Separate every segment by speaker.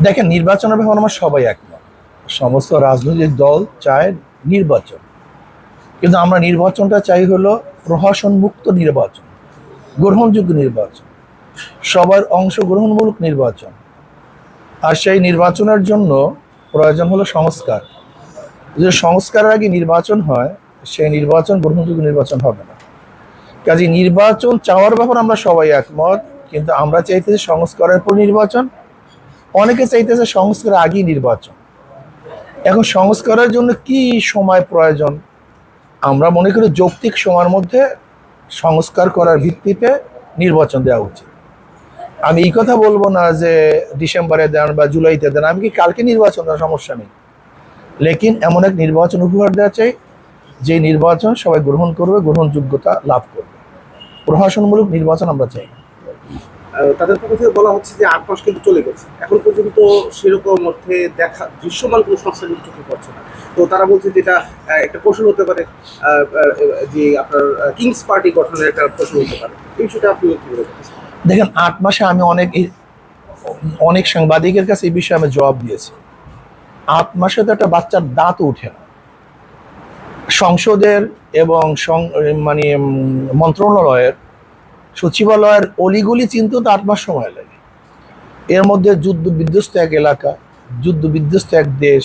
Speaker 1: দেখেন, নির্বাচনের ব্যাপারে আমরা সবাই একমত। সমস্ত রাজনৈতিক দল চায় নির্বাচন, কিন্তু আমরা নির্বাচনটা চাই হলো প্রহসন মুক্ত নির্বাচন, গ্রহণযোগ্য নির্বাচন, সবার অংশগ্রহণমূলক নির্বাচন। আর সেই নির্বাচনের জন্য প্রয়োজন হলো সংস্কার। যদি সংস্কারের আগে নির্বাচন হয়, সেই নির্বাচন গ্রহণযোগ্য নির্বাচন হবে না। কাজে নির্বাচন চাওয়ার ব্যাপারে আমরা সবাই একমত, কিন্তু আমরা চাইতেছি সংস্কারের পর নির্বাচন, অনেকে চাইতেছে সংস্কারের আগেই নির্বাচন। এখন সংস্কারের জন্য কি সময় প্রয়োজন? আমরা মনে করি যৌক্তিক সময়ের মধ্যে সংস্কার করার ভিত্তিতে নির্বাচন দেওয়া উচিত। আমি এই কথা বলবো না যে ডিসেম্বরে দেন বা জুলাইতে দেন, আমি কি কালকে নির্বাচন দেওয়ার সমস্যা নেই, লেকিন এমন এক নির্বাচন উপহার দেওয়া চাই যে নির্বাচন সবাই গ্রহণ করবে, গ্রহণযোগ্যতা লাভ করবে। প্রশাসনমূলক নির্বাচন আমরা চাই।
Speaker 2: তাদের পক্ষ থেকে বলা হচ্ছে যে 8 মাস কিন্তু চলে গেছে, এখন পর্যন্ত সেরকম অর্থে দেখা দৃশ্যমান কোনো সংস্থা কিন্তু চোখে পড়ছে না। তো তারা বলছে যে এটা একটা কৌশল হতে পারে, যে আপনার কিংস পার্টি গঠনের একটা কৌশল হতে পারে। এই বিষয়টা আপনি কি বলতে চাচ্ছেন?
Speaker 1: দেখেন, 8 মাসে আমি অনেক সাংবাদিকের কাছে এই বিষয়ে আমি জবাব দিয়েছি। 8 মাসে তো একটা বাচ্চার দাঁত উঠে না। সংসদের এবং মানে মন্ত্রণালয়ের সচিবালয়ের অলিগুলি চিনতেও তো 8 মাস সময় লাগে। এর মধ্যে যুদ্ধ বিধ্বস্ত এক এলাকা, যুদ্ধ বিধ্বস্ত এক দেশ,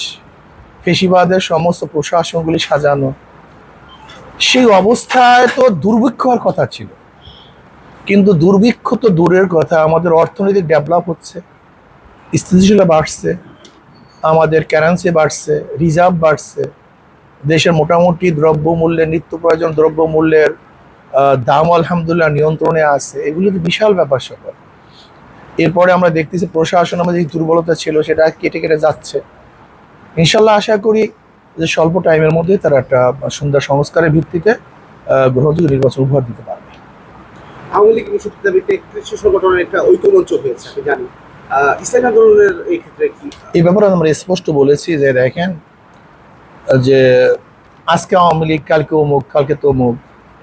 Speaker 1: ফেসিবাদের সমস্ত প্রশাসনগুলি সাজানো, সেই অবস্থায় তো দুর্ভিক্ষ হওয়ার কথা ছিল। কিন্তু দুর্ভিক্ষ তো দূরের কথা, আমাদের অর্থনৈতিক ডেভেলপ হচ্ছে, স্থিতিশীলতা বাড়ছে, আমাদের কারেন্সি বাড়ছে, রিজার্ভ বাড়ছে, দেশের মোটামুটি দ্রব্যমূল্যের, নিত্য প্রয়োজন দ্রব্যমূল্যের দাম আলহামদুলিল্লাহ নিয়ন্ত্রণে আছে। এগুলি তো বিশাল ব্যাপার স্যাপার। এরপরে আমরা দেখতেছি প্রশাসন আমাদের যে দুর্বলতা ছিল সেটা কেটে কেটে যাচ্ছে। ইনশাল্লাহ আশা করি যে স্বল্প টাইমের মধ্যে তারা একটা সুন্দর সংস্কারের ভিত্তিতে গ্রহণযোগ্য নির্বাচন উপহার দিতে পারবে।
Speaker 2: আওয়ামী লীগ নিষিদ্ধ দাবিতে কৃষি সংগঠনের একটা ঐক্যমঞ্চ হয়েছে, আমি জানি। ইসলামী আন্দোলনের এই ক্ষেত্রে কি?
Speaker 1: এই ব্যাপারে আমরা স্পষ্ট বলেছি যে দেখেন, যে আজকে আওয়ামী লীগ, কালকে অমুক, কালকে তমুক,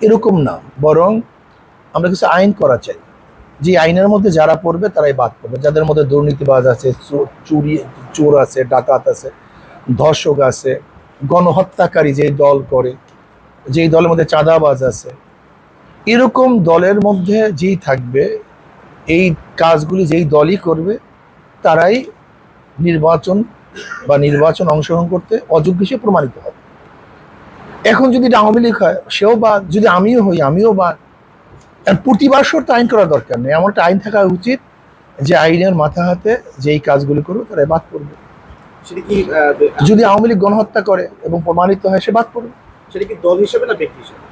Speaker 1: এরকম না, বরং আমরা কিছু আইন করা চাই। যে আইনের মধ্যে যারা পড়বে তারাই বাদ পড়বে। যাদের মধ্যে দুর্নীতিবাজ আছে, চোর আছে, ডাকাত আছে, ধর্ষক আছে, গণহত্যাকারী যেই দল করে, যেই দলের মধ্যে চাঁদাবাজ আছে, এরকম দলের মধ্যে যেই থাকবে, এই কাজগুলি যেই দলই করবে, তারাই নির্বাচন অংশগ্রহণ করতে অযোগ্য হিসেবে প্রমাণিত হবে। এখন যদি আওয়ামী লীগ হয় সেও বাদ, যদি আমিও হই আমিও বাদ। প্রতিবাসর তো আইন করার দরকার নেই, এমন একটা আইন থাকা উচিত যে আইনের মাথা হাতে যেই কাজগুলি করবে তারাই বাদ পড়বে।
Speaker 2: সেটা কি
Speaker 1: যদি আওয়ামী লীগ গণহত্যা করে এবং প্রমাণিত হয়, সে বাদ পড়বে।
Speaker 2: সেটা কি দল হিসেবে না ব্যক্তি হিসেবে?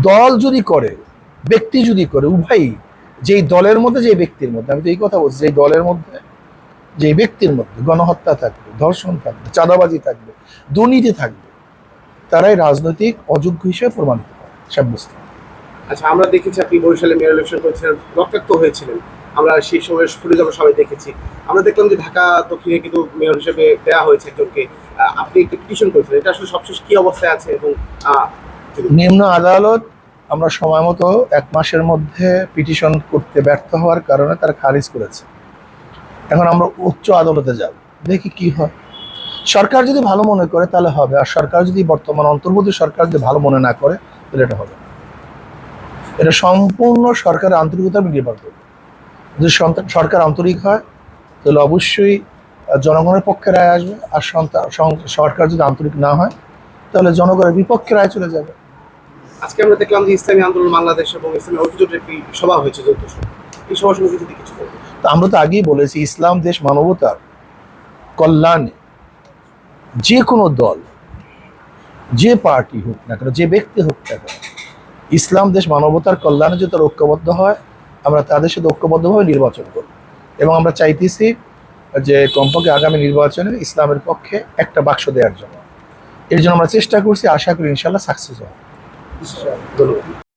Speaker 1: দল যদি করে, ব্যক্তি যদি করে, উভয়ই। যেই দলের মধ্যে, যে ব্যক্তির মধ্যে, আমি তো এই কথা বলছি, যেই দলের মধ্যে, যে ব্যক্তির মধ্যে গণহত্যা থাকবে, ধর্ষণ থাকবে, চাঁদাবাজি থাকবে, দুর্নীতি থাকবে, তারাই রাজনৈতিক অযোগ্য হিসেবে প্রমাণিত হয়, সাব্যস্ত।
Speaker 2: আচ্ছা, আমরা দেখেছি আপনি বরিশালে মেয়র ইলেকশন করেছিলেন, রক্তাক্ত হয়েছিলেন। আমরা সেই সময় ফুটেজ আমরা সবাই দেখেছি। আমরা দেখলাম যে ঢাকা দক্ষিণে কিন্তু মেয়র হিসেবে দেওয়া হয়েছে একজনকে। আপনি একটি পিটিশন করেছিলেন, এটা আসলে সবশেষ কি অবস্থায় আছে? এবং
Speaker 1: নিম্ন আদালত আমরা সময় মতো 1 মাসের মধ্যে পিটিশন করতে ব্যর্থ হওয়ার কারণে তারা খারিজ করেছে। এখন আমরা উচ্চ আদালতে যাব, দেখি কি হয়। সরকার যদি ভালো মনে করে তাহলে হবে, আর সরকার যদি, বর্তমান অন্তর্বর্তী সরকার যদি ভালো মনে না করে তাহলে এটা হবে না। এটা সম্পূর্ণ সরকারের আন্তরিকতার উপর নির্ভর করবে। যদি সরকার আন্তরিক হয় তাহলে অবশ্যই জনগণের পক্ষে রায় আসবে, আর সরকার যদি আন্তরিক না হয় তাহলে জনগণের বিপক্ষে রায় চলে যাবে।
Speaker 2: আজকে আমরা দেখলাম যে ইসলামী আন্দোলন বাংলাদেশ এবং ইসলামী ঐক্যজোটের একটি সভা হয়েছে, যৌথ সভা। এই সভা সম্পর্কে যদি কিছু বলবেন।
Speaker 1: তো আমরা তো আগেই বলেছি, ইসলাম দেশ মানবতার কল্যাণে যে কোনো দল, যে পার্টি হোক না কেন, যে ব্যক্তি হোক না কেন, ইসলাম দেশ মানবতার কল্যাণে যদি তারা ঐক্যবদ্ধ হয়, আমরা তাদের সাথে ঐক্যবদ্ধভাবে নির্বাচন করব। এবং আমরা চাইতেছি যে কমপক্ষে আগামী নির্বাচনে ইসলামের পক্ষে একটা বাক্স দেওয়ার জন্য। এর জন্য আমরা চেষ্টা করছি, আশা করি ইনশাল্লাহ সাকসেস হবে।
Speaker 2: ধন্যবাদ।